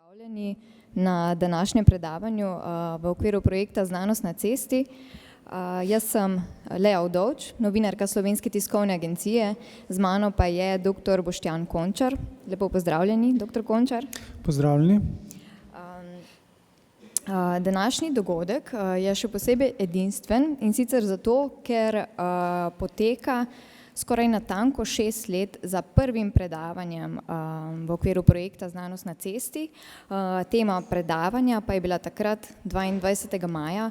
Pozdravljeni na današnjem predavanju v okviru projekta Znanost na cesti. Jaz sem Lea Udovč, novinarka Slovenske tiskovne agencije, z mano pa je dr. Boštjan Končar. Lepo pozdravljeni, dr. Končar. Pozdravljeni. Današnji dogodek je še posebej edinstven, in sicer zato, ker poteka skoraj natanko 6 let za prvim predavanjem v okviru projekta Znanost na cesti. Tema predavanja pa je bila takrat 22. maja,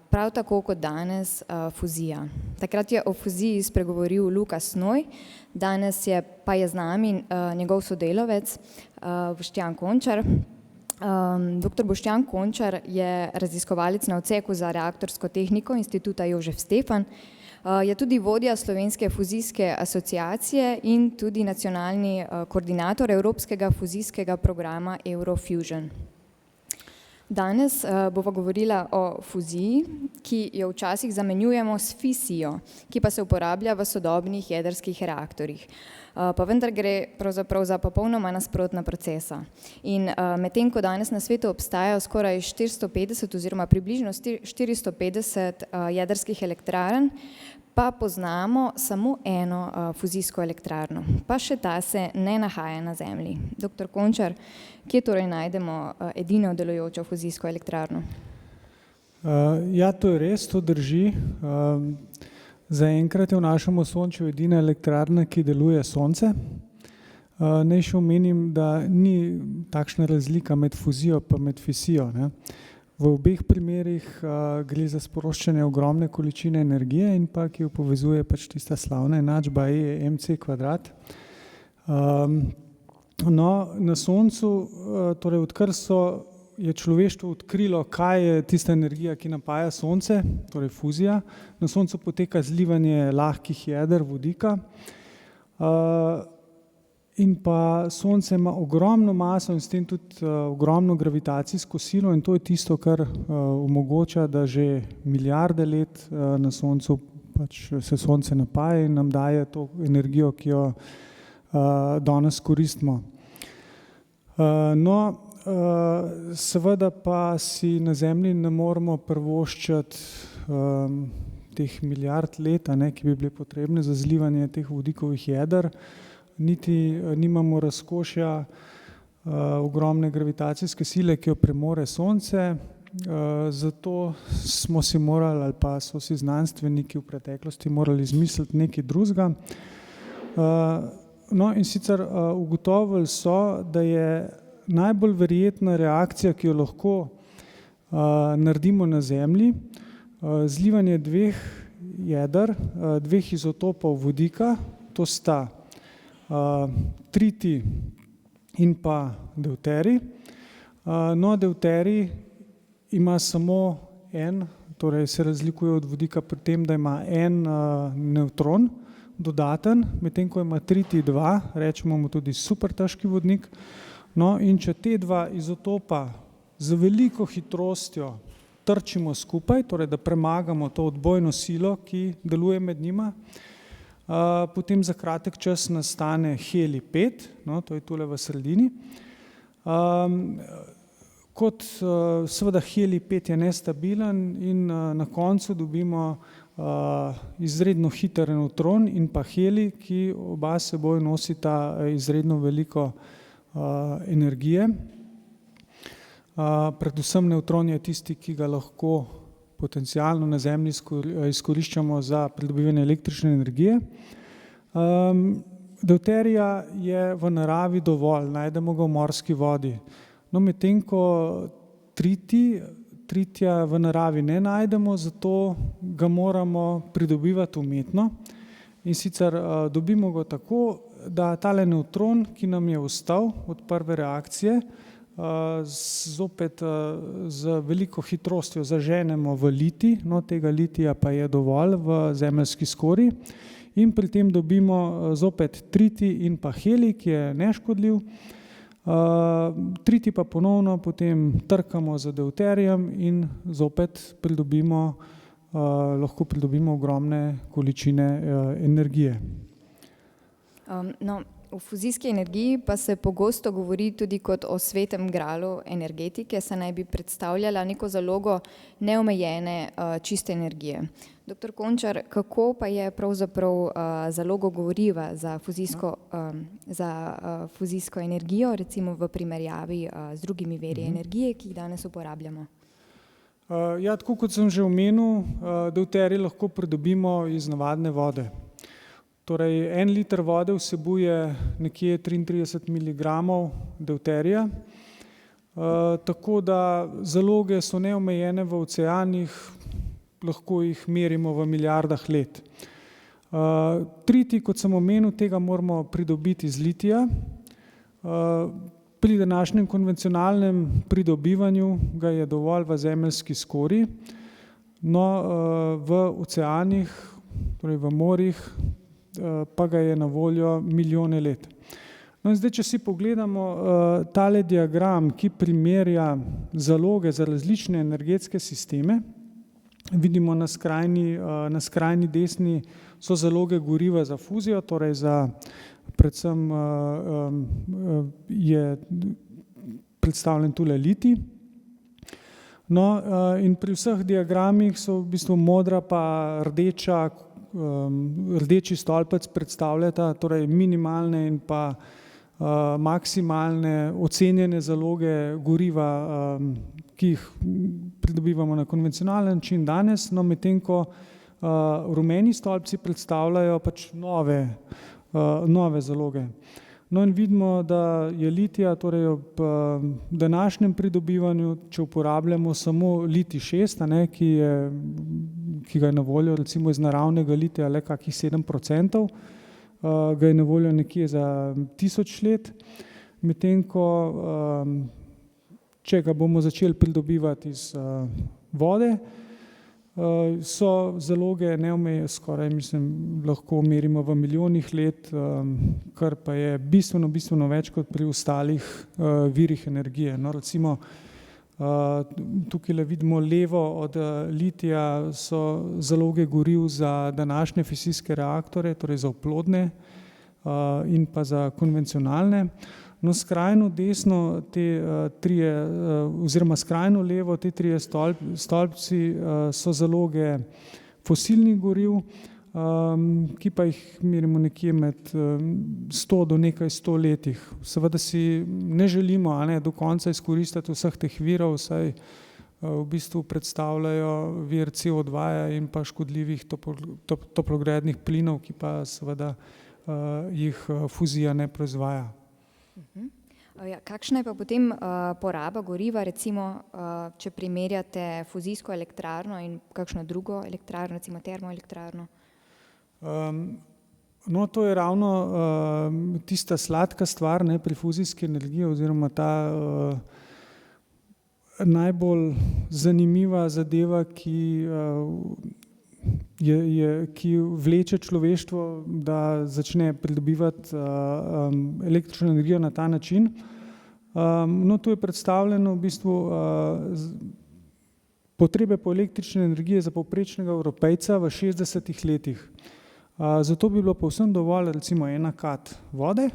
prav tako kot danes, fuzija. Takrat je o fuziji spregovoril Luka Snoj, danes pa je z nami njegov sodelavec Boštjan Končar. Dr. Boštjan Končar je raziskovalec na odseku za reaktorsko tehniko Instituta Jožef Stefan, je tudi vodja Slovenske fuzijske asociacije in tudi nacionalni koordinator Evropskega fuzijskega programa Eurofusion. Danes bova govorila o fuziji, ki jo včasih zamenjujemo s fisijo, ki pa se uporablja v sodobnih jedrskih reaktorjih. Pa vendar gre pravzaprav za popolnoma nasprotna procesa. In medtem ko danes na svetu obstajajo skoraj 450 oziroma približno 450 jedrskih elektrarn, pa poznamo samo eno fuzijsko elektrarno, pa še ta se ne nahaja na Zemlji. Dr. Končar, kje torej najdemo edino delujočo fuzijsko elektrarno? Ja, to je res, to drži. Zaenkrat je v našem Osončju edina elektrarna, ki deluje sonce. Naj še omenim, da ni takšna razlika med fuzijo pa med fisijo, ne. V obeh primerih gre za sproščanje ogromne količine energije in pa ki jo povezuje pač tista slavna enačba E je mc kvadrat. No, na Soncu, torej odkar je človeštvo odkrilo, kaj je tista energija, ki napaja Sonce, torej fuzija, na Soncu poteka zlivanje lahkih jeder vodika. In pa Sonce ima ogromno maso in s tem tudi ogromno gravitacijsko silo in to je tisto, kar omogoča, da že milijarde let na Soncu pač se Sonce napaja in nam daje to energijo, ki jo danes koristimo. No, seveda pa si na Zemlji ne moremo privoščiti teh milijard let, ki bi bile potrebne za zlivanje teh vodikovih jeder, niti nimamo razkošja ogromne gravitacijske sile, ki jo premore Sonce, zato smo si morali, ali pa so si znanstveniki v preteklosti morali izmisliti nekaj drugega. No, in sicer ugotovili so, da je najbolj verjetna reakcija, ki jo lahko naredimo na Zemlji, zlivanje dveh jeder, dveh izotopov vodika, to sta triti in pa deuterij. No, deuterij ima samo torej se razlikuje od vodika pri tem, da ima en nevtron dodaten, medtem ko ima triti dva, rečemo mu tudi super težki vodnik. No, in če te dva izotopa z veliko hitrostjo trčimo skupaj, torej da premagamo to odbojno silo, ki deluje med njima, potem za kratek čas nastane helij 5, no, to je tule v sredini. Kot seveda helij 5 je nestabilen in na koncu dobimo izredno hiter nevtron in pa helij, ki oba seboj nosita izredno veliko energije. Predvsem nevtron je tisti, ki ga lahko potencialno na Zemlji izkoriščamo za pridobivanje električne energije. Deuterija je v naravi dovolj, najdemo ga v morski vodi. No, medtem ko tritija v naravi ne najdemo, zato ga moramo pridobivati umetno. In sicer dobimo ga tako, da tale nevtron, ki nam je ostal od prve reakcije, zopet z veliko hitrostjo zaženemo v litij, no, tega litija pa je dovolj v zemeljski skorji in pri tem dobimo zopet triti in pa helij, ki je neškodljiv. Triti pa ponovno potem trkamo z deuterijem in zopet lahko pridobimo ogromne količine energije. No, O fuzijski energiji pa se pogosto govori tudi kot o svetem gralu energetike, saj naj bi predstavljala neko zalogo neomejene čiste energije. Dr. Končar, kako pa je pravzaprav zalogo goriva za fuzijsko energijo, recimo v primerjavi z drugimi viri energije, ki jih danes uporabljamo? Ja, tako kot sem že omenil, deuterij lahko pridobimo iz navadne vode. Torej, 1 liter vode vsebuje nekje 33 mg deuterija, tako da zaloge so neomejene v oceanih, lahko jih merimo v milijardah let. Tritij, kot sem omenil, tega moramo pridobiti iz litija. Pri današnjem konvencionalnem pridobivanju ga je dovolj v zemeljski skorji, no v oceanih, torej v morjih, pa ga je na voljo milijone let. No in zdaj, če si pogledamo tale diagram, ki primerja zaloge za različne energetske sisteme, vidimo na skrajni desni so zaloge goriva za fuzijo, torej za predvsem je predstavljen tule litij. No in pri vseh diagramih so v bistvu modra pa rdeči stolpec predstavljata torej minimalne in pa maksimalne ocenjene zaloge goriva, ki jih pridobivamo na konvencionalen način danes, no medtem ko rumeni stolpci predstavljajo pač nove zaloge. No in vidimo, da je litija torej ob današnjem pridobivanju, če uporabljamo samo litij 6, ki ga je na voljo recimo iz naravnega litija le kakih 7%, ga je na voljo nekje za 1000 let, medtem ko če ga bomo začeli pridobivati iz vode, so zaloge neomejene, skoraj lahko merimo v milijonih let, kar pa je bistveno več kot pri ostalih virih energije. No, recimo tukaj vidimo levo od litija so zaloge goriv za današnje fizijske reaktorje, torej za oplodne in pa za konvencionalne. No, skrajno desno te trije, oziroma skrajno levo te trije stolpci so zaloge fosilnih goriv, ki pa jih merimo nekje med 100 do nekaj 100 letih. Seveda si ne želimo do konca izkoristiti vseh teh virov, saj v bistvu predstavljajo vir CO2 in pa škodljivih toplogrednih plinov, ki pa seveda jih fuzija ne proizvaja. Ja, kakšna je pa potem poraba goriva, recimo, če primerjate fuzijsko elektrarno in kakšno drugo elektrarno, recimo termoelektrarno? No, to je ravno tista sladka stvar pri fuzijski energiji oziroma ta najbolj zanimiva zadeva, ki vleče človeštvo, da začne pridobivati električno energijo na ta način. No, tu je predstavljeno v bistvu potrebe po električni energiji za povprečnega Evropejca v 60 letih. Zato bi bilo povsem dovolj recimo 1 kad vode,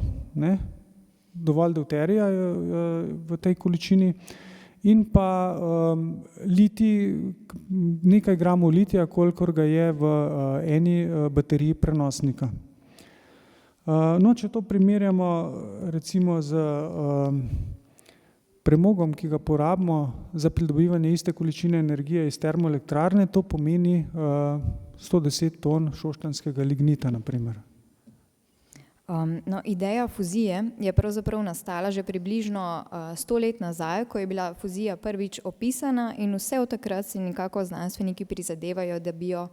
dovolj deuterija v tej količini, in pa litij, nekaj gramov litija, kolikor ga je v eni bateriji prenosnika. No, če to primerjamo recimo z premogom, ki ga porabimo za pridobivanje iste količine energije iz termoelektrarne, to pomeni 110 ton šoštanjskega lignita, na primer. No, ideja fuzije je pravzaprav nastala že približno 100 let nazaj, ko je bila fuzija prvič opisana, in vse od takrat si nekako znanstveniki prizadevajo, da bi jo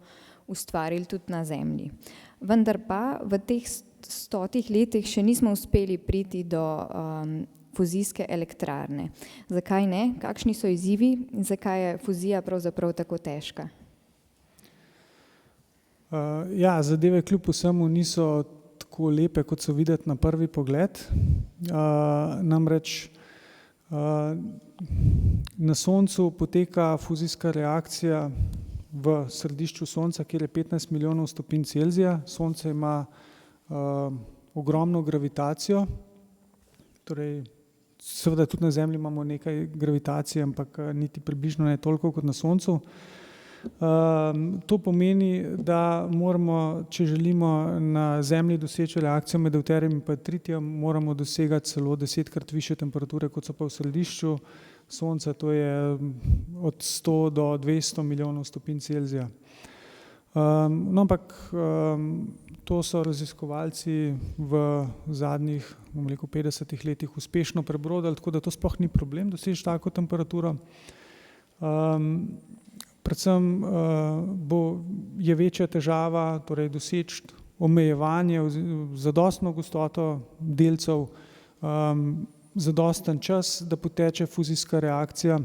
ustvarili tudi na Zemlji. Vendar pa v teh 100 letih še nismo uspeli priti do fuzijske elektrarne. Zakaj ne? Kakšni so izzivi in zakaj je fuzija pravzaprav tako težka? Ja, zadeve kljub vsemu niso tako lepe, kot so videti na prvi pogled. Namreč na Soncu poteka fuzijska reakcija v središču Sonca, kjer je 15 milijonov stopinj Celzija. Sonce ima ogromno gravitacijo, torej seveda tudi na Zemlji imamo nekaj gravitacije, ampak niti približno ne toliko kot na Soncu. To pomeni, da moramo, če želimo na Zemlji doseči reakcijo med deuterijem in pa tritijem, moramo dosegati celo 10-krat višje temperature, kot so pa v središču Sonca, to je od 100 do 200 milijonov stopinj Celzija. No, ampak to so raziskovalci v zadnjih, bom rekel, 50 letih uspešno prebrodili, tako da to sploh ni problem doseči tako temperaturo. Predvsem je večja težava, torej doseči omejevanje, zadostno gostoto delcev, zadosten čas, da poteče fuzijska reakcija.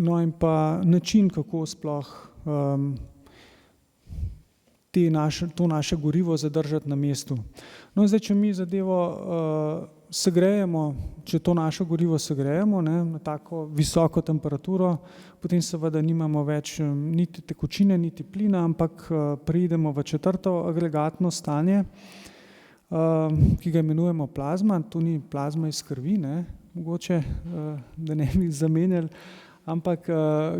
No in pa način, kako sploh to naše gorivo zadržati na mestu. No, zdaj, če mi zadevo segrejemo, če to naše gorivo segrejemo na tako visoko temperaturo, potem seveda nimamo več niti tekočine, niti plina, ampak preidemo v 4. agregatno stanje, ki ga imenujemo plazma. To ni plazma iz krvi, mogoče, da ne bi zamenjali, ampak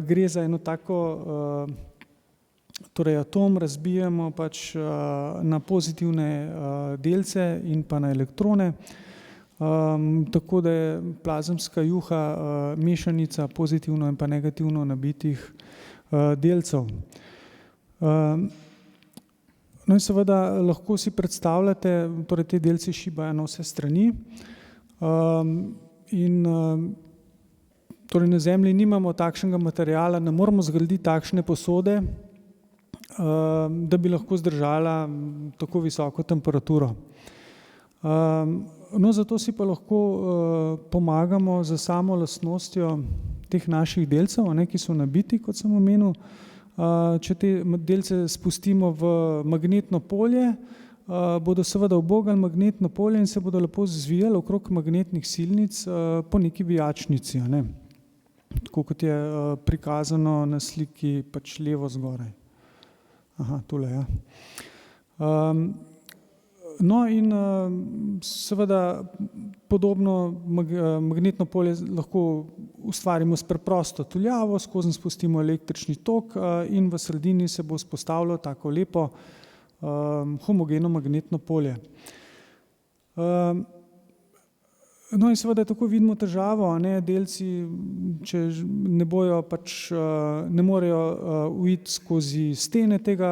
gre za eno tako, torej atom razbijemo pač na pozitivne delce in pa na elektrone, tako da je plazemska juha mešanica pozitivno in pa negativno nabitih delcev. No in seveda lahko si predstavljate, torej te delci šibajo na vse strani in torej na Zemlji nimamo takšnega materiala, ne moremo zgraditi takšne posode, da bi lahko zdržala tako visoko temperaturo. No, zato si pa lahko pomagamo z samo lastnostjo teh naših delcev, ki so nabiti, kot sem omenil. Če te delce spustimo v magnetno polje, bodo seveda ubogali magnetno polje in se bodo lepo zvijali okrog magnetnih silnic po neki vijačnici, tako kot je prikazano na sliki pač levo zgoraj. Aha, tule, ja. No in seveda podobno magnetno polje lahko ustvarimo s preprosto tuljavo, skozenj spustimo električni tok in v sredini se bo vzpostavilo tako lepo homogeno magnetno polje. No in seveda tako vidimo težavo, delci, če ne bojo pač, ne morejo uiti skozi stene tega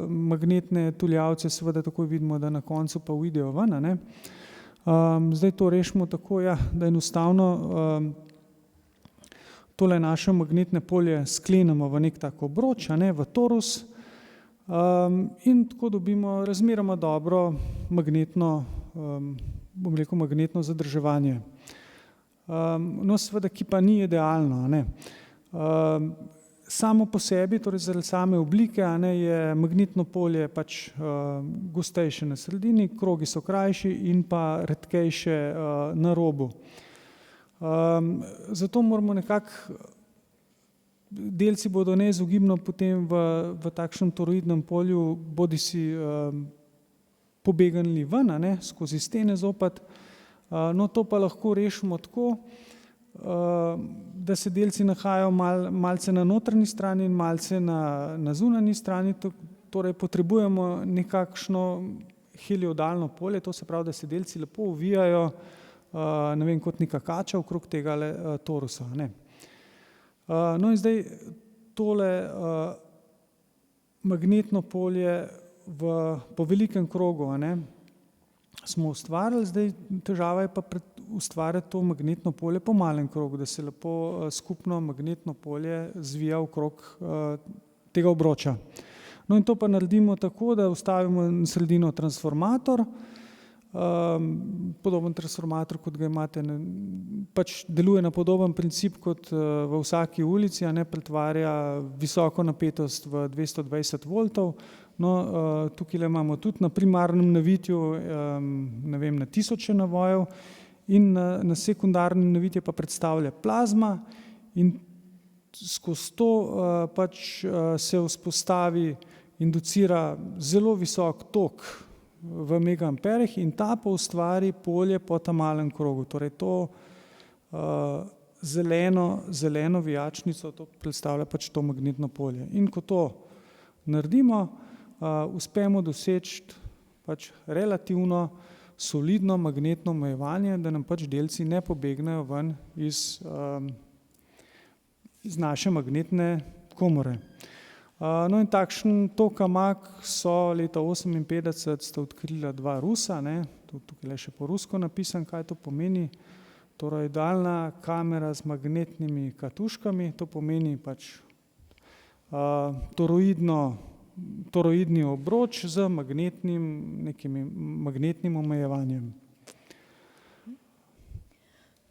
magnetne tuljavce, seveda tako vidimo, da na koncu pa uidejo ven, Zdaj to rešimo tako, da enostavno tole naše magnetne polje sklenemo v nek tak obroč, v torus, in tako dobimo razmeroma dobro magnetno, bom rekel, magnetno zadrževanje. No, seveda, ki pa ni idealno, Samo po sebi, torej zaradi same oblike, je magnetno polje pač gostejše na sredini, krogi so krajši in pa redkejše na robu. Zato moramo nekako, delci bodo neizogibno potem v takšnem toroidnem polju bodisi pobegnili ven, skozi stene zopet. No, to pa lahko rešimo tako, da se delci nahajajo malce na notranji strani in malce na zunanji strani, torej potrebujemo nekakšno heliodalno polje, to se pravi, da se delci lepo uvijajo, kot neka kača okrog tega torusa, No in zdaj tole magnetno polje po velikem krogu, smo ustvarili, zdaj težava je pa ustvarjati to magnetno polje po malem krogu, da se lepo skupno magnetno polje zvija okrog tega obroča. No in to pa naredimo tako, da vstavimo na sredino transformator, podoben transformator, kot ga imate, pač deluje na podoben princip kot v vsaki ulici, pretvarja visoko napetost v 220 voltov. No, tukaj imamo tudi na primarnem navitju, na tisoče navojev in na sekundarnem navitju pa predstavlja plazma in skozi to pač se vzpostavi inducira zelo visok tok v megaamperih in ta pa ustvari polje po tam malem krogu. Torej to zeleno vijačnico, to predstavlja pač to magnetno polje. In ko to naredimo, uspemo doseči pač relativno solidno magnetno omejevanje, da nam pač delci ne pobegnejo ven iz naše magnetne komore. No in takšen tokamak so leta 1958 sta odkrila dva Rusa, ne, tukaj je še po rusko napisan, kaj to pomeni. Toroidalna kamera z magnetnimi katuškami, to pomeni pač toroidni obroč z magnetnim omejevanjem.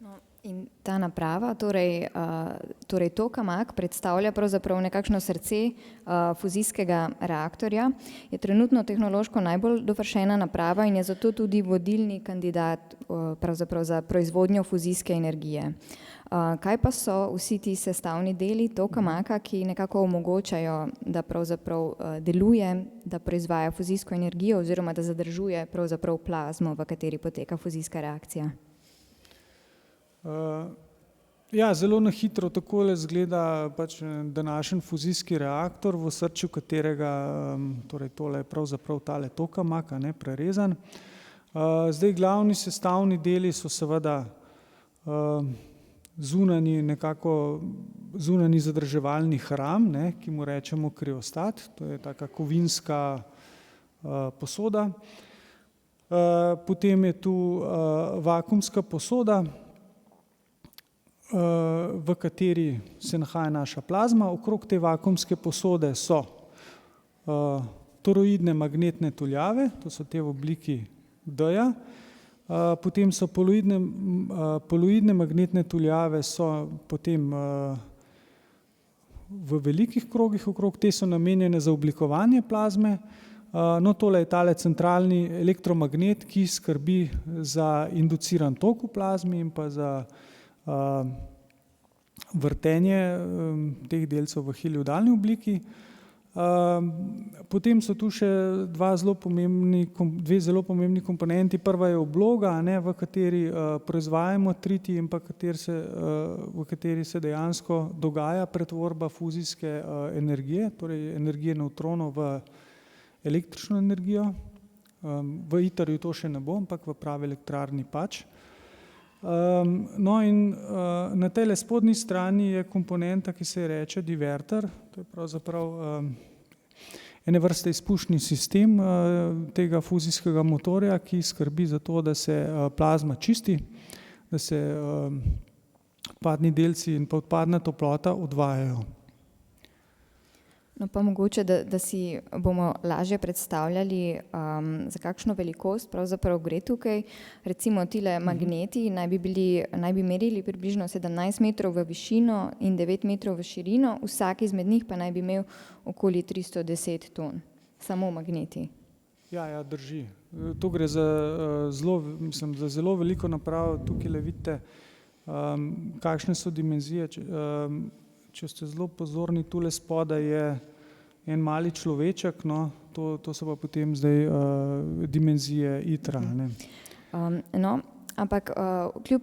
No, in ta naprava, torej tokamak, predstavlja pravzaprav nekakšno srce fuzijskega reaktorja, je trenutno tehnološko najbolj dovršena naprava in je zato tudi vodilni kandidat pravzaprav za proizvodnjo fuzijske energije. Kaj pa so vsi ti sestavni deli tokamaka, ki nekako omogočajo, da pravzaprav deluje, da proizvaja fuzijsko energijo oziroma da zadržuje pravzaprav plazmo, v kateri poteka fuzijska reakcija? Ja, zelo na hitro takole izgleda pač današnji fuzijski reaktor, v osrčju katerega, torej tole je pravzaprav tale tokamak, prerezan. Zdaj glavni sestavni deli so seveda zunanji zadrževalni hram, ki mu rečemo kriostat, to je taka kovinska posoda. Potem je tu vakuumska posoda, v kateri se nahaja naša plazma. Okrog te vakuumske posode so toroidne magnetne tuljave, to so te v obliki D-ja. Potem so poloidne magnetne tuljave, so potem v velikih krogih okrog, te so namenjene za oblikovanje plazme. No, tole je tale centralni elektromagnet, ki skrbi za induciran tok v plazmi in pa za vrtenje teh delcev v heliodalni obliki. Potem so tu še dve zelo pomembni komponenti. Prva je obloga, v kateri proizvajamo triti in pa v kateri se dejansko dogaja pretvorba fuzijske energije, torej energije nevtronov v električno energijo. V ITER-ju to še ne bo, ampak v pravi elektrarni pač. No in na tejle spodnji strani je komponenta, ki se reče diverter, to je pravzaprav ene vrste izpušni sistem tega fuzijskega motorja, ki skrbi za to, da se plazma čisti, da se odpadni delci in pa odpadna toplota odvajajo. No pa mogoče, da si bomo lažje predstavljali, za kakšno velikost pravzaprav gre tukaj. Recimo tile magneti naj bi merili približno 17 metrov v višino in 9 metrov v širino, vsak izmed njih pa naj bi imel okoli 310 ton. Samo magneti. Ja, drži. To gre za zelo veliko napravo. Tukaj vidite, kakšne so dimenzije. Če ste zelo pozorni, tule spodaj je en mali človeček, no, to so pa potem zdaj dimenzije ITER-a. No, ampak kljub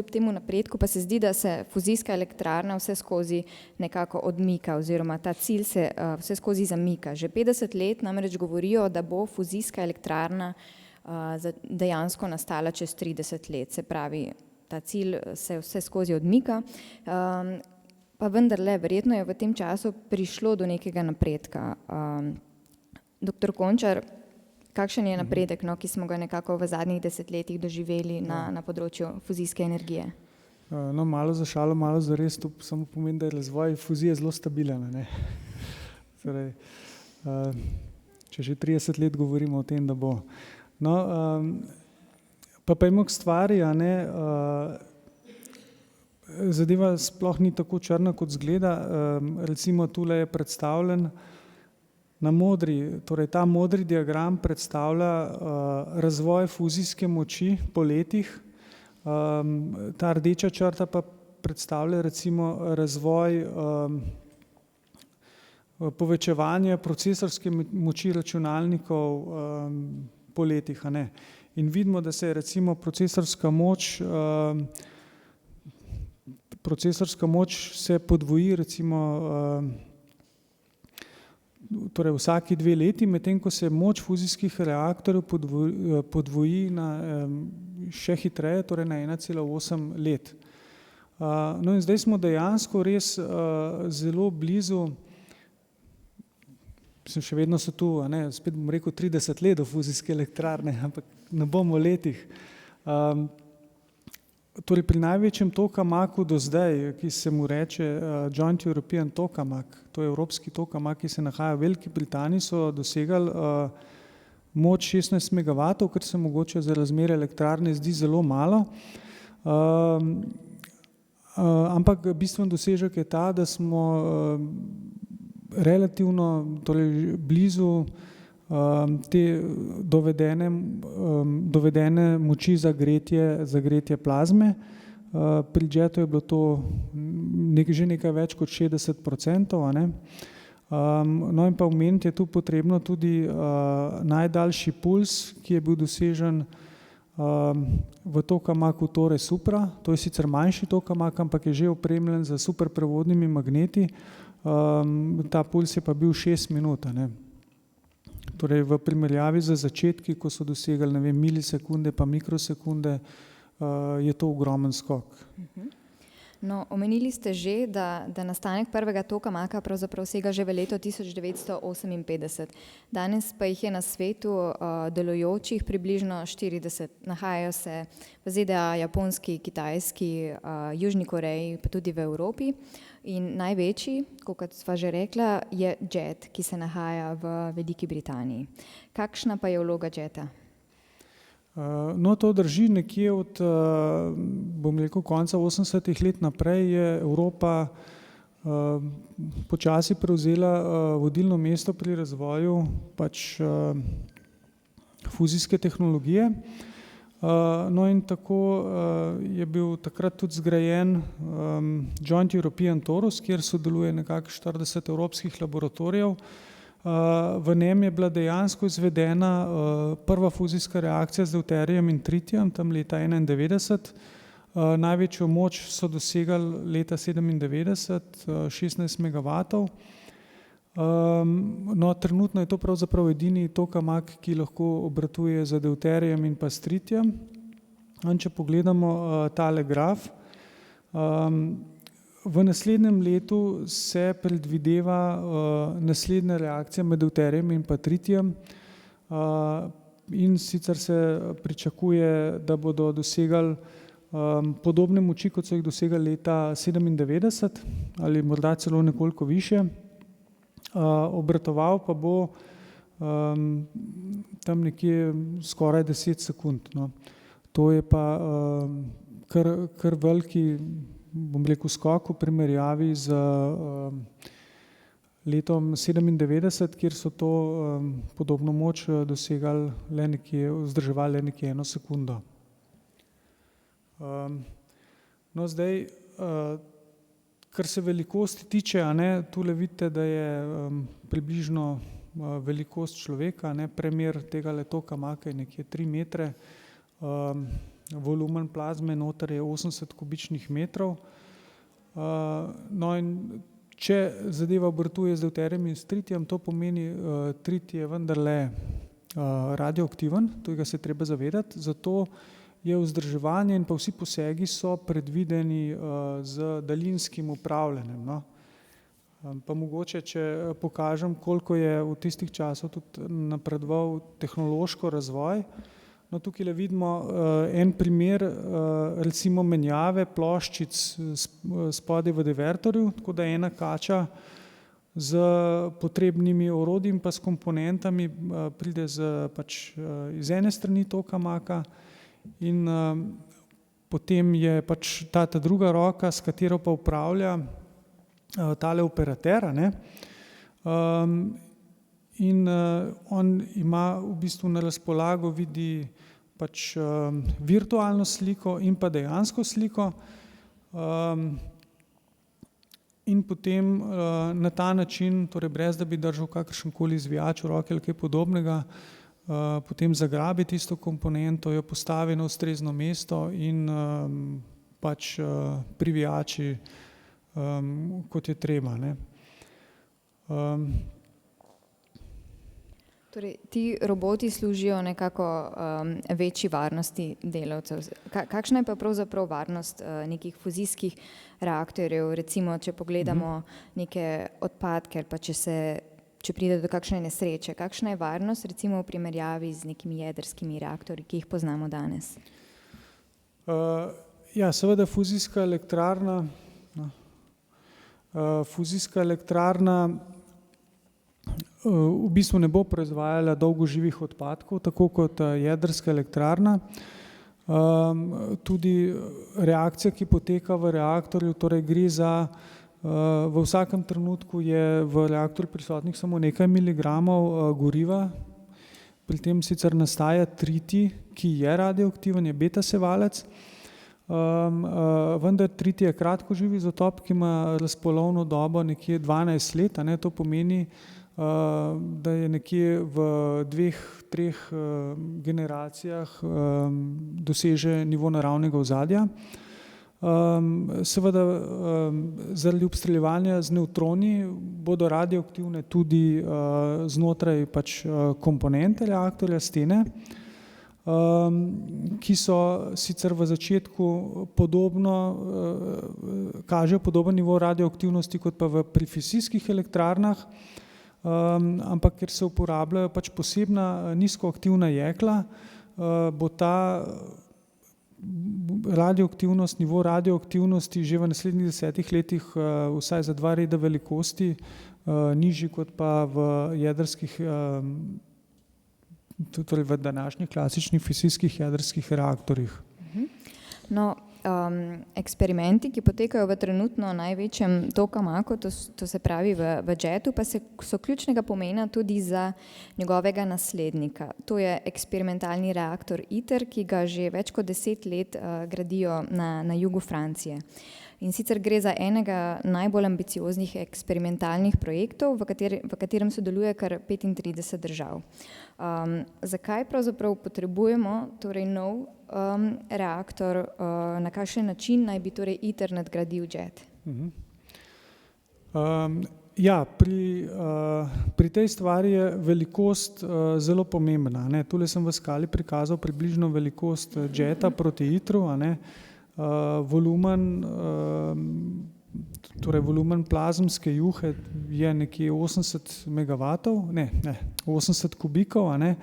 temu napredku pa se zdi, da se fuzijska elektrarna vse skozi nekako odmika oziroma ta cilj se vse skozi zamika. Že 50 let namreč govorijo, da bo fuzijska elektrarna dejansko nastala čez 30 let. Se pravi, ta cilj se vse skozi odmika. Pa vendarle, verjetno je v tem času prišlo do nekega napredka. Doktor Končar, kakšen je napredek, ki smo ga nekako v zadnjih desetletjih doživeli na področju fuzijske energije? No, malo za šalo, malo za res, to samo pomeni, da je razvoj fuzije zelo stabilen. Torej, če že 30 let govorimo o tem, da bo. No, pa pojdimo k stvari, zadeva sploh ni tako črna, kot zgleda. Recimo tule je predstavljen na modri, torej ta modri diagram predstavlja razvoj fuzijske moči po letih. Ta rdeča črta pa predstavlja recimo razvoj povečevanje procesorske moči računalnikov po letih, a ne. In vidimo, da se je recimo procesorska moč se podvoji recimo torej vsaki 2 leti, medtem ko se moč fuzijskih reaktorjev podvoji na še hitreje, torej na 1,8 let. No in zdaj smo dejansko res zelo blizu, še vedno so tu, a ne, spet bom rekel 30 let do fuzijske elektrarne, ampak ne bomo v letih. Torej pri največjem tokamaku do zdaj, ki se mu reče Joint European Tokamak, to je evropski tokamak, ki se nahaja v Veliki Britaniji, so dosegali moč 16 megavatov, kar se mogoče za razmere elektrarne zdi zelo malo. Ampak bistven dosežek je ta, da smo relativno torej blizu te dovedene moči za gretje plazme. Pri jetu je bilo to že nekaj več kot 60%, a ne. No in pa omeniti je tu potrebno tudi najdaljši puls, ki je bil dosežen v tokamaku Tore Supra. To je sicer manjši tokamak, ampak je že opremljen z superprevodnimi magneti. Ta puls je pa bil 6 minut, a ne. Torej v primerjavi z začetki, ko so dosegali, ne vem, milisekunde pa mikrosekunde, je to ogromen skok. No, omenili ste že, da nastanek prvega tokamaka pravzaprav sega že v leto 1958. Danes pa jih je na svetu delujočih približno 40. Nahajajo se v ZDA, Japonski, Kitajski, Južni Koreji, pa tudi v Evropi. In največji, kot sva že rekla, je JET, ki se nahaja v Veliki Britaniji. Kakšna pa je vloga JET-a? No, to drži nekje od, bom rekel, konca 80-ih let naprej je Evropa počasi prevzela vodilno mesto pri razvoju pač fuzijske tehnologije. No in tako je bil takrat tudi zgrajen Joint European Torus, kjer sodeluje nekako 40 evropskih laboratorijev. V njem je bila dejansko izvedena prva fuzijska reakcija z deuterijem in tritijem tam leta 1991. Največjo moč so dosegali leta 1997, 16 megavatov. No, trenutno je to pravzaprav edini tokamak, ki lahko obratuje z deuterijem in pa s tritijem. Če pogledamo tale graf, v naslednjem letu se predvideva naslednja reakcija med deuterijem in pa tritijem in sicer se pričakuje, da bodo dosegali podobne moči, kot so jih dosegali leta 1997 ali morda celo nekoliko višje. Obratoval pa bo tam nekje skoraj 10 sekund. No. To je pa kar veliki, bom rekel, skok v primerjavi z letom 1997, kjer so to podobno moč dosegali vzdrževali le nekje 1 sekundo. No, zdaj, kar se velikosti tiče, a ne, tule vidite, da je približno velikost človeka, ne, premer tega tokamaka je nekje 3 metre, volumen plazme noter je 80 kubičnih metrov. No in če zadeva obratuje z deuterijem in s tritijem, to pomeni, tritij je vendarle radioaktiven, tega se treba zavedati, zato je vzdrževanje in pa vsi posegi so predvideni z daljinskim upravljanjem. No. Pa mogoče, če pokažem, koliko je v tistih časov tudi napredoval tehnološko razvoj. No, tukaj vidimo en primer recimo menjave ploščic spodaj v divertorju, tako da ena kača z potrebnimi orodji in pa s komponentami pride iz ene strani tokamaka in potem je pač ta druga roka, s katero pa upravlja tale operater, ne. In on ima v bistvu na razpolago, vidi pač virtualno sliko in pa dejansko sliko. in potem na ta način, torej brez da bi držal kakršenkoli izvijač v roki ali kaj podobnega, potem zagrabi tisto komponento, jo postavi na ustrezno mesto in pač privijači kot je treba, ne. Torej, ti roboti služijo nekako večji varnosti delavcev. Kakšna je pa pravzaprav varnost nekih fuzijskih reaktorjev, recimo, če pogledamo neke odpadke ali pa če pride do kakšne nesreče, kakšna je varnost recimo v primerjavi z nekimi jedrskimi reaktorji, ki jih poznamo danes? Ja, seveda fuzijska elektrarna v bistvu ne bo proizvajala dolgoživih odpadkov, tako kot jedrska elektrarna. Tudi reakcija, ki poteka v reaktorju, torej gre za, v vsakem trenutku je v reaktorju prisotnih samo nekaj miligramov goriva, pri tem sicer nastaja triti, ki je radioaktiven, je beta sevalec, vendar triti je kratkoživi izotop, ki ima razpolovno dobo nekje 12 let, a ne, to pomeni, da je nekje v 2-3 generacijah doseže nivo naravnega ozadja. Seveda zaradi obstreljevanja z nevtroni bodo radioaktivne tudi znotraj pač komponente reaktorja, stene, ki so sicer v začetku kažejo podoben nivo radioaktivnosti kot pa pri fizijskih elektrarnah, ampak ker se uporabljajo pač posebna nizkoaktivna jekla, bo ta radioaktivnost, nivo radioaktivnosti že v naslednjih 10 letih vsaj za 2 reda velikosti nižji kot pa v jedrskih, torej v današnjih klasičnih fizijskih jedrskih reaktorjih. No, eksperimenti, ki potekajo v trenutno največjem tokamak, to se pravi v JET-u, pa so ključnega pomena tudi za njegovega naslednika. To je eksperimentalni reaktor ITER, ki ga že več kot 10 let gradijo na jugu Francije. In sicer gre za enega najbolj ambicioznih eksperimentalnih projektov, v katerem sodeluje kar 35 držav. Zakaj pravzaprav potrebujemo torej nov reaktor, na kakšen način naj bi torej ITER nadgradil JET? Ja, pri tej stvari je velikost zelo pomembna, ne. Tule sem v skali prikazal približno velikost JET-a proti ITER-u, a ne. Volumen plazmske juhe je nekje 80 megavatov, 80 kubikov, a ne.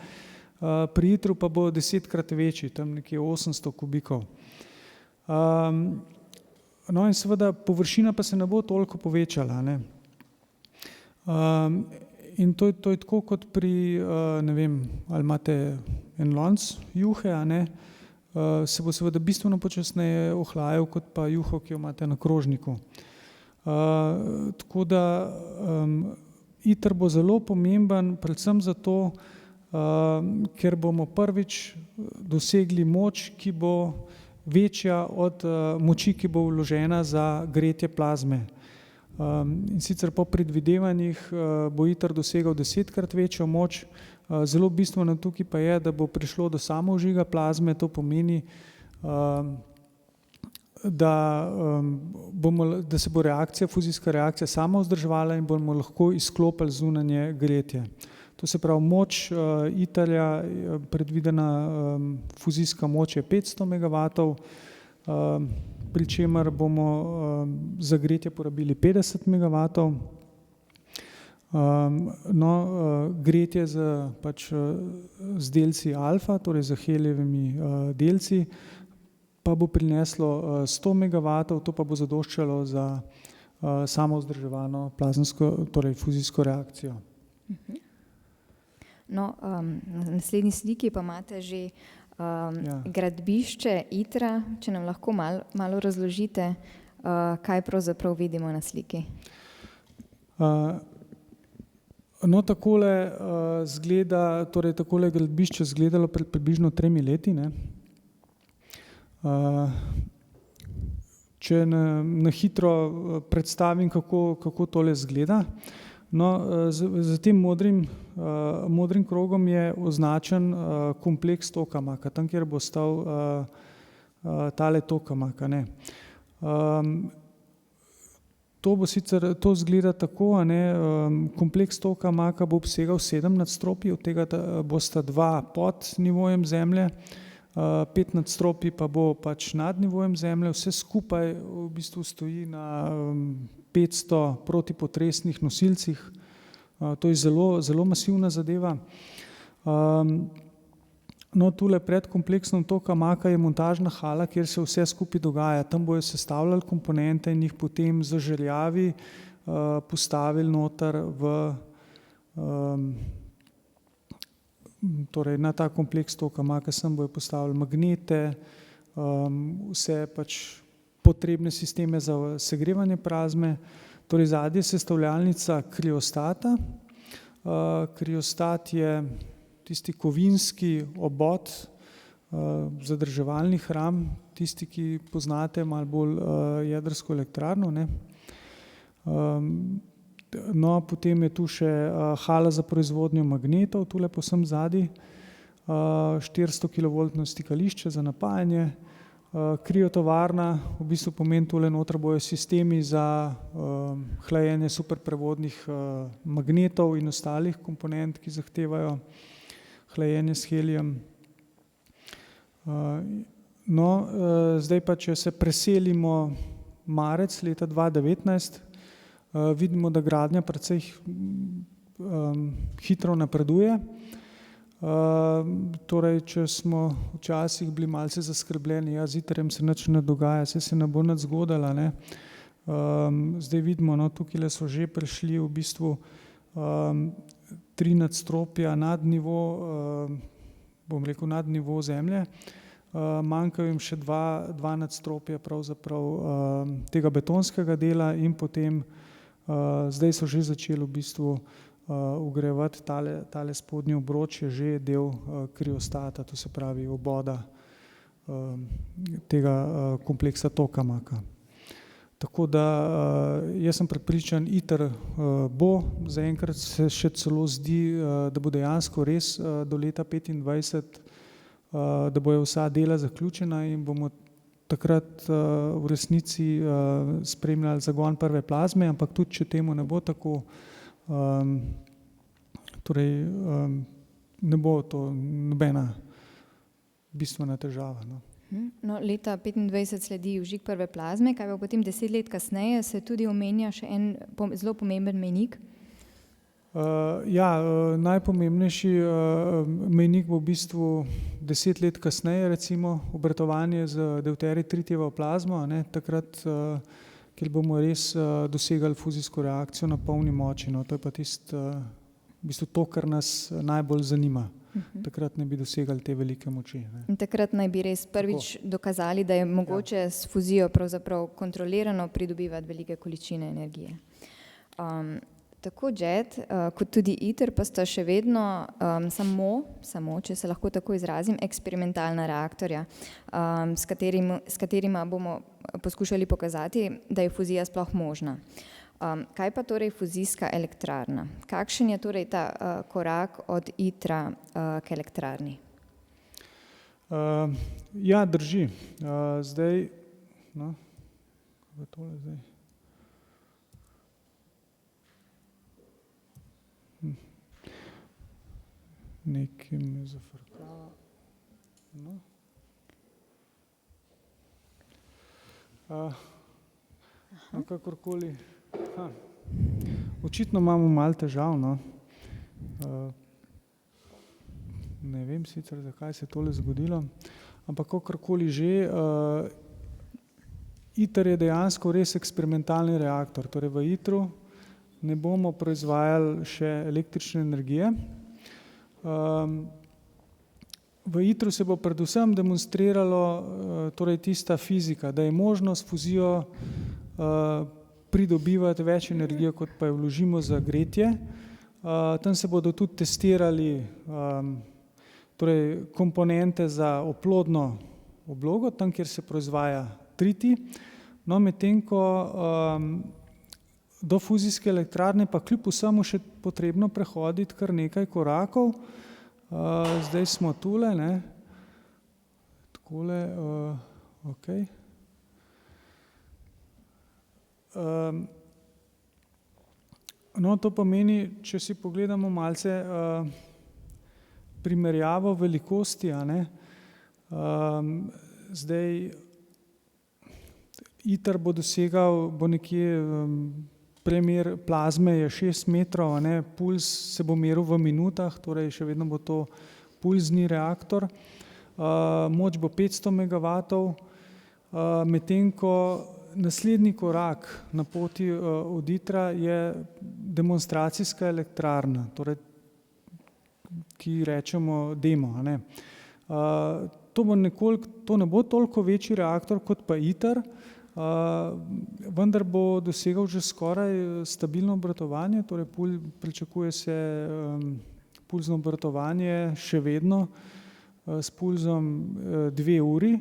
Pri ITER-u pa bo 10-krat večji, tam nekje 800 kubikov. No in seveda površina pa se ne bo toliko povečala, ne. In to je tako kot pri, ne vem, ali imate en lonec juhe, a ne, se bo seveda bistveno počasneje ohlajal kot pa juho, ki jo imate na krožniku. Tako da ITER bo zelo pomemben predvsem zato, ker bomo prvič dosegli moč, ki bo večja od moči, ki bo vložena za gretje plazme. In sicer po predvidevanjih bo ITER dosegal 10-krat večjo moč, zelo bistveno tukaj pa je, da bo prišlo do samovžiga plazme, to pomeni, da se bo fuzijska reakcija sama vzdrževala in bomo lahko izklopili zunanje gretje. To se pravi, moč ITER-ja, predvidena fuzijska moč je 500 megavatov, pri čemer bomo za gretje porabili 50 megavatov. No, gretje z delci alfa, torej z helijevimi delci, pa bo prineslo 100 megavatov, to pa bo zadoščalo za samo vzdrževano plazemsko, torej fuzijsko reakcijo. No, na naslednji sliki pa imate že gradbišče ITER-a, če nam lahko malo razložite, kaj pravzaprav vidimo na sliki. No, takole izgleda, torej takole gradbišče izgledalo pred približno 3 leti, ne. če na hitro predstavim, kako tole izgleda. No, za tem modrim krogom je označen kompleks tokamaka, tam, kjer bo stal tale tokamak, ne. To izgleda tako, kompleks tokamaka bo obsegal 7 nadstropij, od tega bosta 2 pod nivojem zemlje, 5 nadstropij pa bo pač nad nivojem zemlje, vse skupaj v bistvu stoji na 500 protipotresnih nosilcih, to je zelo masivna zadeva. No, tule pred kompleksom tokamaka je montažna hala, kjer se vse skupaj dogaja, tam bojo sestavljali komponente in jih potem zaželjavi postavili noter torej na ta kompleks tokamaka, sem bojo postavili magnete, vse pač potrebne sisteme za segrevanje plazme, torej zadnja je sestavljalnica kriostata. Kriostat je tisti kovinski obod zadrževalnih ram, tisti, ki poznate malo bolj jedrsko elektrarno, ne. No, potem je tu še hala za proizvodnjo magnetov, tule povsem zadaj, 400 kilovoltno stikališče za napajanje, kriotovarna, v bistvu pomeni tule noter bojo sistemi za hlajenje superprevodnih magnetov in ostalih komponent, ki zahtevajo hlajenje s helijem. No, zdaj pa, če se preselimo marec leta 2019, vidimo, da gradnja precej hitro napreduje. Torej, če smo včasih bili malce zaskrbljeni, ja, z ITER-jem se nič ne dogaja, saj se ne bo nič zgodilo, ne. Zdaj vidimo, no, tukajle so že prišli v bistvu 3 nadstropja nad nivo, bom rekel, nad nivo zemlje, manjkajo jim še 2 nadstropja pravzaprav tega betonskega dela in potem zdaj so že začeli v bistvu vgrajevati tale spodnji obroč je že del kriostata, to se pravi oboda tega kompleksa tokamaka. Tako da jaz sem prepričan, ITER bo, zaenkrat se še celo zdi, da bo dejansko res do leta 2025, da bojo vsa dela zaključena in bomo takrat v resnici spremljali zagon prve plazme, ampak tudi če temu ne bo tako, torej ne bo to nobena bistvena težava, no. No, leta 2025 sledi vžig prve plazme, kaj pa potem 10 let kasneje se tudi omenja še en zelo pomemben mejnik? Ja, najpomembnejši mejnik bo v bistvu 10 let kasneje, recimo obratovanje z deuterij-tritijevo plazmo, ne, takrat, kjer bomo res dosegali fuzijsko reakcijo na polni moči, no, to je pa tisto, v bistvu to, kar nas najbolj zanima. Takrat ne bi dosegali te velike moči, ne. In takrat naj bi res prvič dokazali, da je mogoče s fuzijo pravzaprav kontrolirano pridobivati velike količine energije. Tako JET kot tudi ITER pa sta še vedno samo, če se lahko tako izrazim, eksperimentalna reaktorja, s katerima bomo poskušali pokazati, da je fuzija sploh možna. Kaj pa torej fuzijska elektrarna? Kakšen je torej ta korak od ITER-a k elektrarni? Ja, drži. Zdaj, no, kaj je tole zdaj? Nekaj me zafrkava. No. No, kakorkoli. Očitno imamo malo težav, no. Ne vem sicer, zakaj se je tole zgodilo, ampak kakorkoli že, ITER je dejansko res eksperimentalni reaktor, torej v ITER-u ne bomo proizvajali še električne energije. V ITER-u se bo predvsem demonstriralo torej tista fizika, da je možno s fuzijo pridobivati več energije, kot pa jo vložimo za gretje. Tam se bodo tudi testirali torej komponente za oplodno oblogo, tam, kjer se proizvaja tritij. No, medtem ko do fuzijske elektrarne pa kljub vsemu še potrebno prehoditi kar nekaj korakov. Zdaj smo tule, ne. Takole, okej. No, to pomeni, če si pogledamo malce primerjavo velikosti, a ne. Zdaj ITER bo dosegal, bo nekje premer plazme je 6 metrov, a ne, puls se bo meril v minutah, torej še vedno bo to pulzni reaktor. Moč bo 500 megavatov, medtem ko naslednji korak na poti od ITER-a je demonstracijska elektrarna, torej, ki rečemo demo, a ne. To ne bo toliko večji reaktor kot pa ITER, vendar bo dosegal že skoraj stabilno obratovanje, torej pričakuje se pulzno obratovanje še vedno s pulzom 2 uri.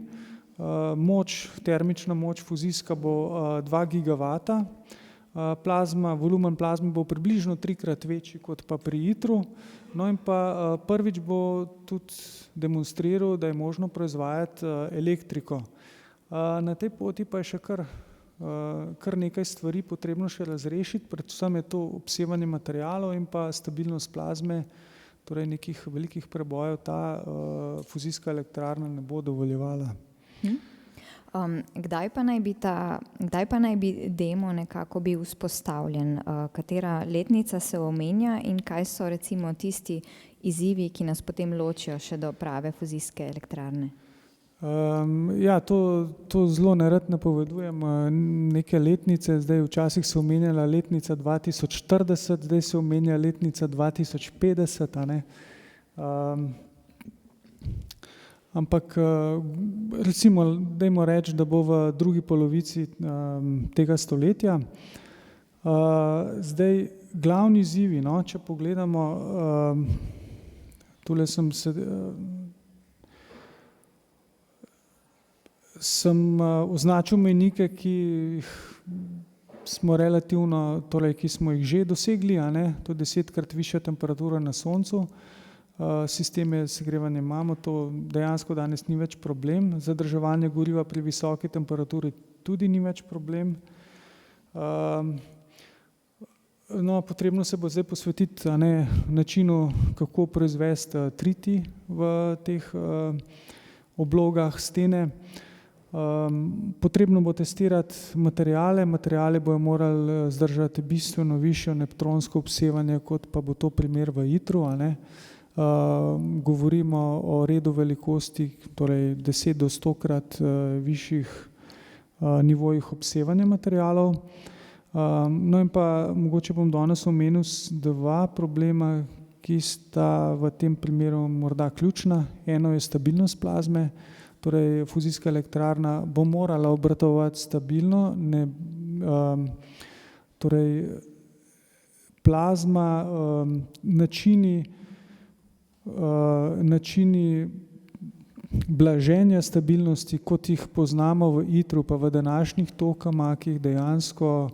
Termična moč fuzijska bo 2 gigavata, volumen plazme bo približno 3-krat večji kot pa pri ITER-u, no in pa prvič bo tudi demonstriral, da je možno proizvajati elektriko. Na tej poti pa je še kar nekaj stvari potrebno še razrešiti, predvsem je to obsevanje materialov in pa stabilnost plazme, torej nekih velikih prebojev ta fuzijska elektrarna ne bo dovoljevala. Kdaj pa naj bi demo nekako bil vzpostavljen? Katera letnica se omenja in kaj so recimo tisti izzivi, ki nas potem ločijo še do prave fuzijske elektrarne? Ja, to zelo nerad napovedujem neke letnice, zdaj včasih se omenjala letnica 2040, zdaj se omenja letnica 2050, a ne. Ampak recimo, dajmo reči, da bo v drugi polovici tega stoletja. Zdaj glavni izzivi, no, če pogledamo, tule sem označil mejnike, ki smo relativno, torej ki smo jih že dosegli, a ne, to 10-krat višja temperatura na Soncu, sisteme segrevanja imamo, to dejansko danes ni več problem, zadrževanje goriva pri visoki temperaturi tudi ni več problem. No, potrebno se bo zdaj posvetiti, a ne, načinu, kako proizvesti triti v teh oblogah stene. Potrebno bo testirati materijale bojo morali zdržati bistveno višjo nevtronsko obsevanje, kot pa bo to primer v ITER-u, a ne. Govorimo o redu velikosti, torej 10 do 100-krat višjih nivojih obsevanja materialov. No in pa mogoče bom danes omenil 2 problema, ki sta v tem primeru morda ključna. Eno je stabilnost plazme, torej fuzijska elektrarna bo morala obratovati stabilno, torej plazma, načini blaženja stabilnosti, kot jih poznamo v ITER-u pa v današnjih tokamakih, dejansko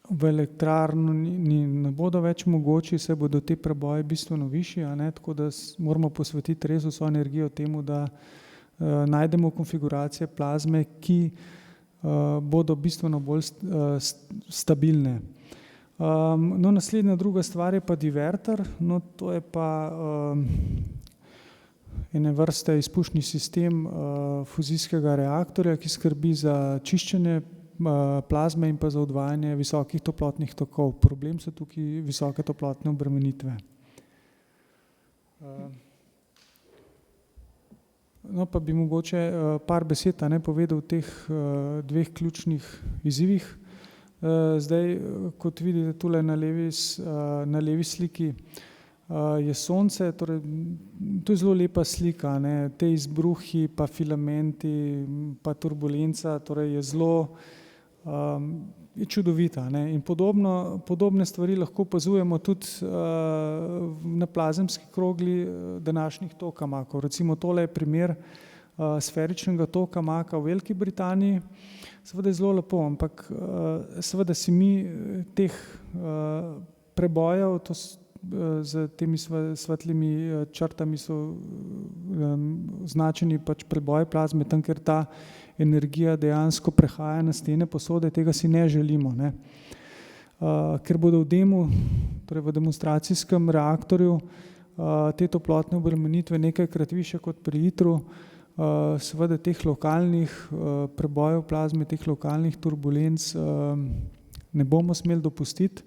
v elektrarni ne bodo več mogoči, saj bodo te preboji bistveno višji, a ne, tako da moramo posvetiti res vso energijo temu, da najdemo konfiguracije plazme, ki bodo bistveno bolj stabilne. No, naslednja druga stvar je pa diverter, no, to je pa ene vrste izpušni sistem fuzijskega reaktorja, ki skrbi za čiščenje plazme in pa za odvajanje visokih toplotnih tokov. Problem so tukaj visoke toplotne obremenitve. No, pa bi mogoče par besed, a ne, povedal o teh 2 ključnih izzivih. Zdaj, kot vidite tule na levi sliki, je Sonce, torej to je zelo lepa slika, a ne, te izbruhi pa filamenti pa turbulenca, torej je zelo je čudovita, a ne, in podobne stvari lahko opazujemo tudi na plazemski krogli današnjih tokamakov. Recimo tole je primer sferičnega toka maka v Veliki Britaniji. Seveda je zelo lepo, ampak seveda si mi teh prebojev, z temi svetlimi črtami so označeni pač preboji plazme, tam, ker ta energija dejansko prehaja na stene posode, tega si ne želimo, ne. Ker bodo v demu, torej v demonstracijskem reaktorju, te toplotne obremenitve nekajkrat višje kot pri ITER-u, seveda teh lokalnih prebojev plazme, teh lokalnih turbulenc ne bomo smeli dopustiti,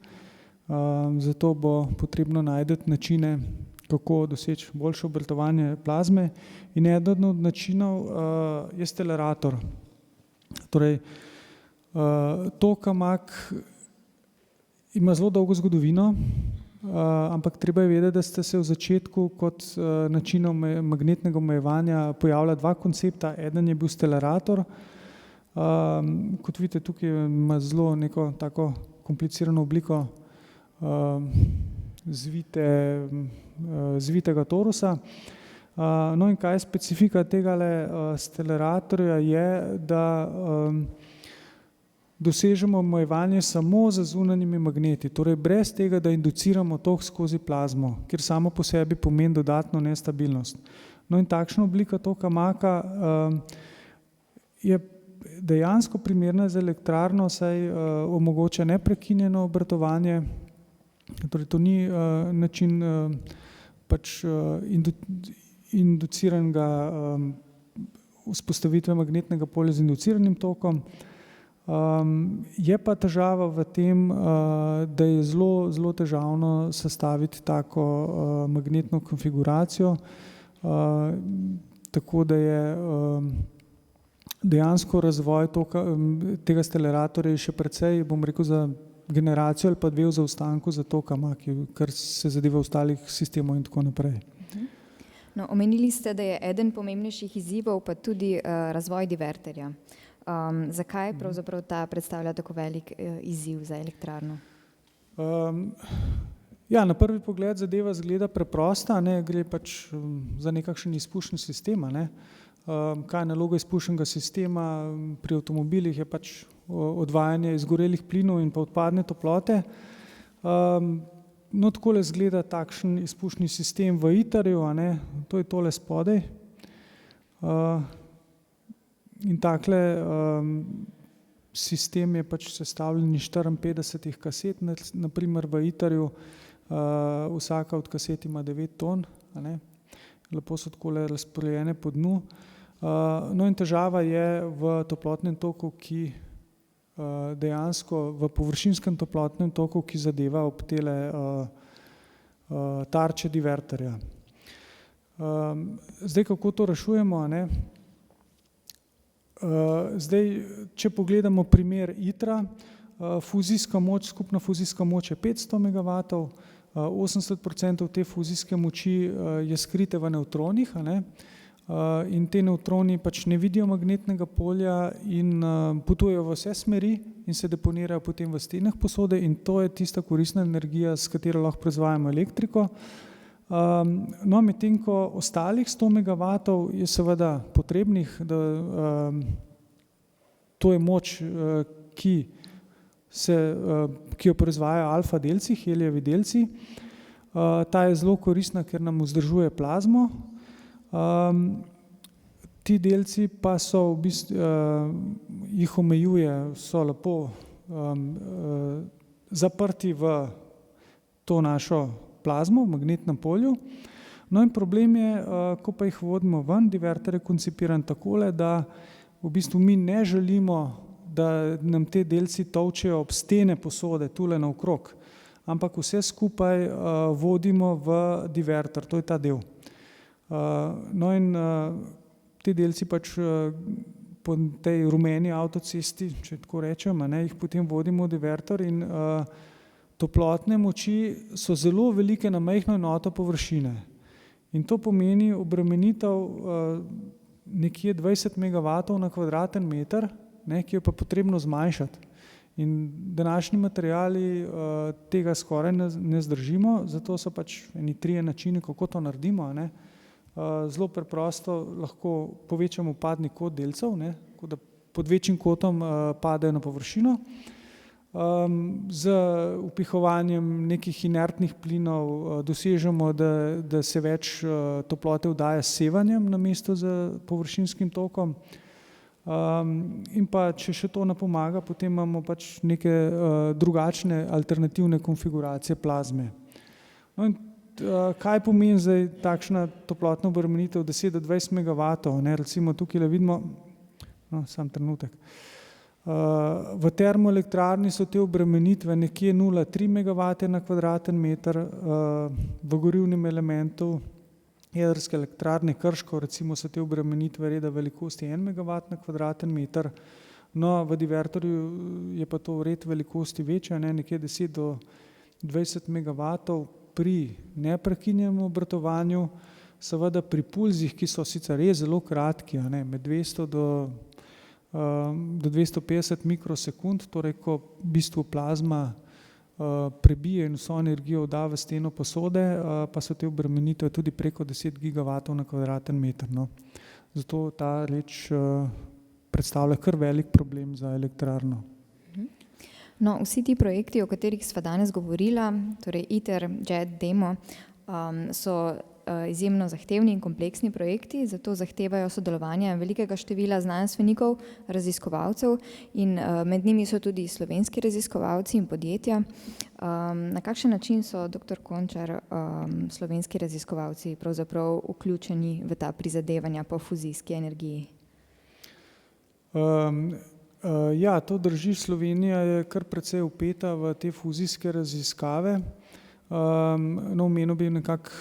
zato bo potrebno najti načine, kako doseči boljše obratovanje plazme, in eden od načinov je stelerator. Torej, tokamak ima zelo dolgo zgodovino, ampak treba je vedeti, da sta se v začetku kot načinov magnetnega omejevanja pojavila dva koncepta. Eden je bil stelerator, kot vidite tukaj ima zelo neko tako komplicirano obliko zvitega torusa. No, in kaj je specifika tegale steleratorja je, da dosežemo omejevanje samo z zunanjimi magneti, torej brez tega, da induciramo tok skozi plazmo, kjer samo po sebi pomeni dodatno nestabilnost. No, in takšna oblika toka maka je dejansko primerna za elektrarno, saj omogoča neprekinjeno obratovanje, torej to ni način pač induciranega vzpostavitve magnetnega polja z induciranim tokom. Je pa težava v tem, da je zelo težavno sestaviti tako magnetno konfiguracijo, tako da je dejansko razvoj tega steleratorja še precej, bom rekel, za generacijo ali pa dve v zaostanku za tokamaki, kar se zadeva ostalih sistemov in tako naprej. No, omenili ste, da je eden pomembnejših izzivov pa tudi razvoj diverterja. Zakaj pravzaprav ta predstavlja tako velik izziv za elektrarno? Ja, na prvi pogled zadeva izgleda preprosta, ne, gre pač za nekakšen izpušni sistem, ne. Kaj je naloga izpušnega sistema pri avtomobilih, je pač odvajanje izgorelih plinov in pa odpadne toplote. No, takole izgleda takšen izpušni sistem v ITER-ju, a ne, to je tole spodaj. In takle sistem je pač sestavljen iz 54 kaset, na primer v ITER-ju, vsaka od kaset ima 9 ton, a ne, lepo so takole razporejene po dnu. No, in težava je v toplotnem toku, ki dejansko v površinskem toplotnem toku, ki zadeva ob tele tarče diverterja. Zdaj, kako to rešujemo, a ne? Zdaj, če pogledamo primer ITER-a, fuzijska moč, skupna fuzijska moč je 500 megavatov, 80% te fuzijske moči je skrite v nevtronih, a ne? In te nevtroni pač ne vidijo magnetnega polja in potujejo v vse smeri in se deponirajo potem v stenah posode, in to je tista koristna energija, s katero lahko proizvajamo elektriko. No, medtem ko ostalih 100 megavatov je seveda potrebnih, da to je moč, ki jo proizvajajo alfa delci, helijevi delci. Ta je zelo koristna, ker nam vzdržuje plazmo. Ti delci pa so v bistvu, jih omejuje, so lepo zaprti v to našo plazmo v magnetnem polju. No, in problem je, ko pa jih vodimo ven, diverter je koncipiran takole, da v bistvu mi ne želimo, da nam te delci tolčejo ob stene posode tule naokrog, ampak vse skupaj vodimo v diverter, to je ta del. No, in ti delci pač po tej rumeni avtocesti, če tako rečem, ne, jih potem vodimo v diverter, in toplotne moči so zelo velike na majhno enoto površine. In to pomeni obremenitev nekje 20 megavatov na kvadraten meter, ne, ki jo pa potrebno zmanjšati. In današnji materiali tega skoraj ne zdržimo, zato so pač eni trije načini, kako to naredimo, ne. Zelo preprosto lahko povečamo padni kot delcev, ne, da pod večjim kotom padejo na površino. Z vpihovanjem nekih inertnih plinov dosežemo, da se več toplote vdaja s sevanjem namesto z površinskim tokom. In pa, če še to ne pomaga, potem imamo pač neke drugačne alternativne konfiguracije plazme. No in kaj pomeni zdaj takšna toplotna obremenitev 10 do 20 megavatov, ne, recimo tukaj vidimo, no, sam trenutek. V termoelektrarni so te obremenitve nekje 0,3 megavate na kvadraten meter, v gorivnem elementu jedrske elektrarne Krško recimo so te obremenitve reda velikosti 1 megavat na kvadraten meter, no v divertorju je pa to red velikosti večja, ne, nekje 10 do 20 megavatov pri neprekinjenem obratovanju, seveda pri pulzih, ki so sicer res zelo kratki, ne, med 200 do 250 mikrosekund, torej ko v bistvu plazma prebije in vso energijo da v steno posode, pa so te obremenitve tudi preko 10 gigavatov na kvadraten meter. No. Zato ta reč predstavlja kar velik problem za elektrarno. No, vsi ti projekti, o katerih sva danes govorila, torej ITER, JET, DEMO, so izjemno zahtevni in kompleksni projekti, zato zahtevajo sodelovanje velikega števila znanstvenikov, raziskovalcev in med njimi so tudi slovenski raziskovalci in podjetja. Na kakšen način so, dr. Končar, slovenski raziskovalci pravzaprav vključeni v ta prizadevanja po fuzijski energiji? Ja, to drži, Slovenija je kar precej vpeta v te fuzijske raziskave. No, omenil bi nekako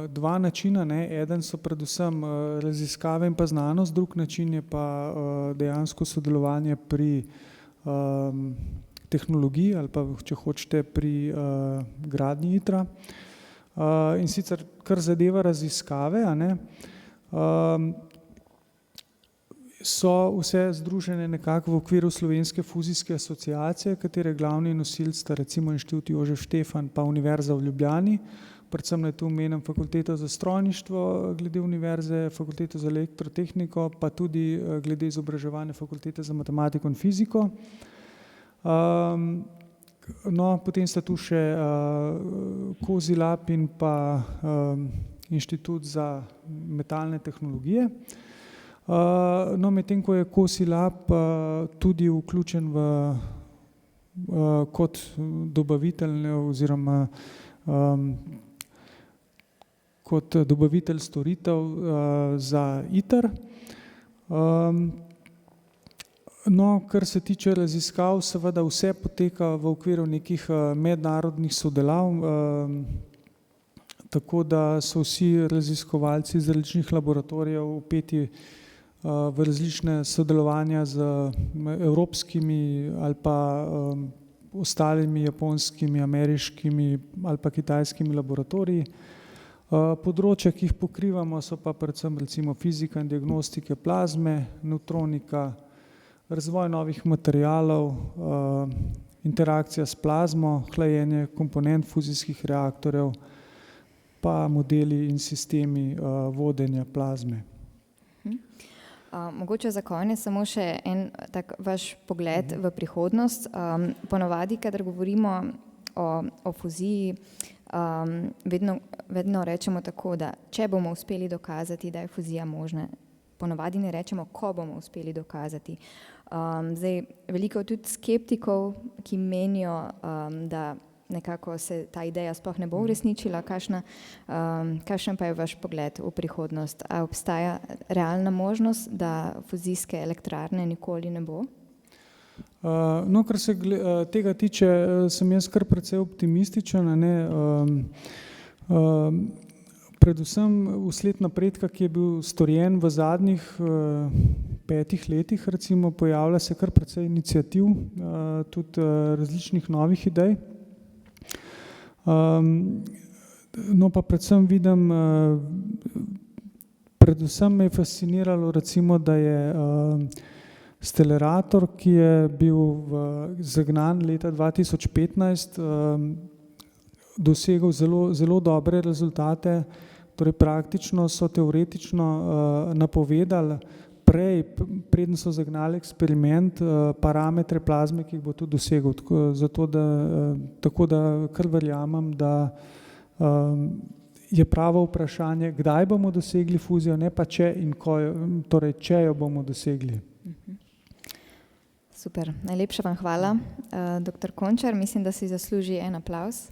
dva načina, ne. Eden so predvsem raziskave in pa znanost, drug način je pa dejansko sodelovanje pri tehnologiji ali pa, če hočete, pri gradnji ITER-a. In sicer kar zadeva raziskave, a ne, so vse združene nekako v okviru Slovenske fuzijske asociacije, katere glavni nosilci sta recimo Inštitut Jožef Štefan pa Univerza v Ljubljani, predvsem naj tu omenim Fakulteto za strojništvo glede univerze, Fakulteto za elektrotehniko, pa tudi glede izobraževanja Fakultete za matematiko in fiziko. No, potem sta tu še Kozilab in pa Inštitut za metalne tehnologije. No, medtem ko je Kozilab tudi vključen kot dobavitelj oziroma kot dobavitelj storitev za ITER. No, kar se tiče raziskav, seveda vse poteka v okviru nekih mednarodnih sodelav, tako da so vsi raziskovalci iz različnih laboratorijev vpeti v različne sodelovanja z evropskimi ali pa ostalimi japonskimi, ameriškimi ali pa kitajskimi laboratoriji. Področja, ki jih pokrivamo, so pa predvsem recimo fizika in diagnostike plazme, nevtronika, razvoj novih materialov, interakcija s plazmo, hlajenje komponent fuzijskih reaktorjev, pa modeli in sistemi vodenja plazme. Mogoče za konec samo še en tak vaš pogled v prihodnost. Ponavadi, kadar govorimo o fuziji, vedno rečemo tako, da če bomo uspeli dokazati, da je fuzija možna, ponavadi ne rečemo, ko bomo uspeli dokazati. Zdaj, veliko tudi skeptikov, ki menijo, da nekako se ta ideja sploh ne bo uresničila. Kakšen pa je vaš pogled v prihodnost? A obstaja realna možnost, da fuzijske elektrarne nikoli ne bo? No, kar se tega tiče, sem jaz kar precej optimističen, ne. Predvsem vsled napredka, ki je bil storjen v zadnjih 5 letih, recimo, pojavlja se kar precej iniciativ, tudi različnih novih idej. No, pa predvsem vidim, predvsem me je fasciniralo recimo, da je Stellarator, ki je bil zagnan leta 2015, dosegel zelo dobre rezultate Torej praktično so teoretično napovedali preden so zagnali eksperiment, parametre plazme, ki jih bo tudi dosegel. Tako da kar verjamem, da je pravo vprašanje, kdaj bomo dosegli fuzijo, ne pa če in ko jo, torej če jo bomo dosegli. Super, najlepša vam hvala, dr. Končar, mislim, da si zasluži en aplavz.